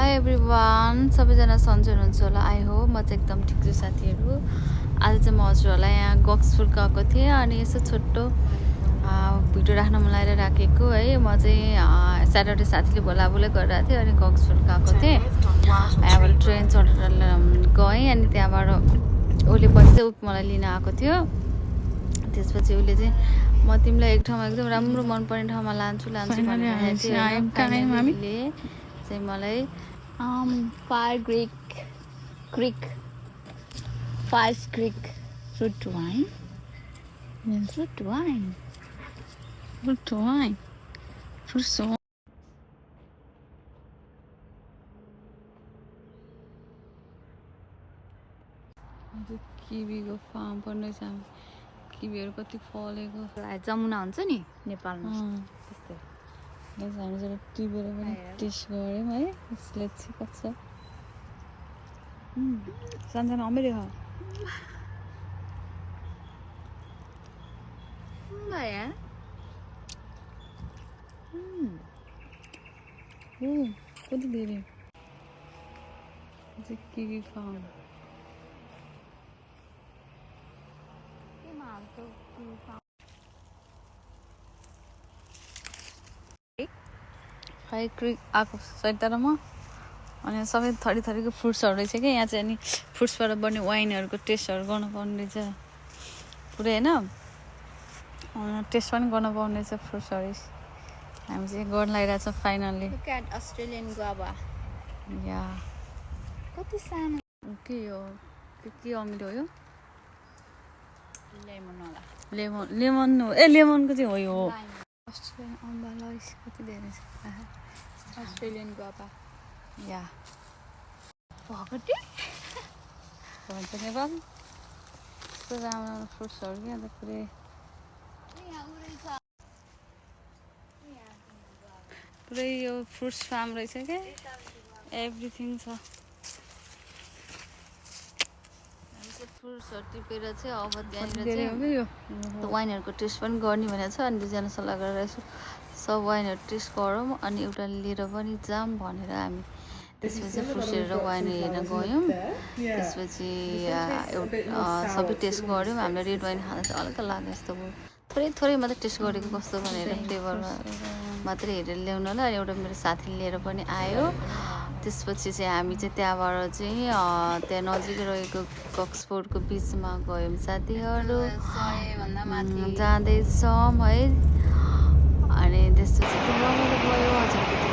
High everyone, सबैजना सन्चै हुनुहुन्छ होला। आई होप म चाहिँ एकदम ठिक छु साथीहरू। आज चाहिँ म हजुरहरूलाई यहाँ गक्सफुल गएको थिएँ अनि यसो छोटो भिडियो राख्न मन लागेर राखेको है। म चाहिँ स्याटरडे साथीले बोलाबोलै गरिरहेको थिएँ अनि गक्सफुल गएको थिएँ। यहाँबाट ट्रेन चढेर गएँ अनि त्यहाँबाट उसले पछि चाहिँ मलाई लिन आएको थियो। त्यसपछि उसले चाहिँ म तिमीलाई एक ठाउँमा एकदम राम्रो मनपर्ने ठाउँमा लान्छु भनेर चाहिँ मलाई Five Creek fruit wine. Fruit wine. किवीको फार्म पनि छ। किवीहरू कति फलेको जमुना हुन्छ नि नेपालमा त्यस्तै। हामी जब टिपेर पनि टेस्ट गऱ्यौँ है। यसले चाहिँ कच्चा सानसानो अमेरै हो कति धेरै किवी फार्म फाइभ क्रिक आएको सैतारामा अनि सबै थरी थरीको फ्रुट्सहरू रहेछ क्या। यहाँ चाहिँ अनि फ्रुट्सबाट बन्ने वाइनहरूको टेस्टहरू गर्नु पाउने रहेछ पुरै होइन। टेस्ट पनि गर्न पाउने रहेछ फ्रुट्सहरू। हामी चाहिँ गर्न लागिरहेको छ फाइनल्ली। अस्ट्रेलियन गुआभा या कति सानो के हो के अमिलो हो यो? लेमन होला। लेमन हो ए लेमनको चाहिँ हो यो। अस्ट्रेलियन अम्बाला कति धेरै छ। अस्ट्रेलियन गुआभा या भकटे भन्छ नेपाल। यस्तो राम्रो राम्रो फ्रुट्सहरू क्या अन्त पुरै यो फ्रुट्स फार्म रहेछ क्या। एभ्रिथिङ छ। फ्रुट्सहरू टिपेर चाहिँ अब त्यहाँनिर चाहिँ वाइनहरूको टेस्ट पनि गर्ने भनेको छ अनि दुईजना सल्लाह गरेर यसो सब वाइनहरू टेस्ट गरौँ अनि एउटा लिएर पनि जाऊँ भनेर हामी त्यसपछि फ्रुट्स हेरेर वाइन हेर्न गयौँ। त्यसपछि सबै टेस्ट गऱ्यौँ। हामीलाई रेड वाइन खाँदा चाहिँ हल्का लाग्यो जस्तो भयो। थोरै मात्रै टेस्ट गरेको कस्तो भनेर फ्लेभरमा मात्रै हेरेर ल्याउनलाई अनि एउटा मेरो साथीले लिएर पनि आयो। त्यसपछि चाहिँ हामी चाहिँ त्यहाँबाट चाहिँ त्यहाँ नजिकै रहेको गक्सफोर्डको बिचमा गयौँ साथीहरू जाँदैछौँ है। अनि त्यसपछि रमाइलो भयो हजुरको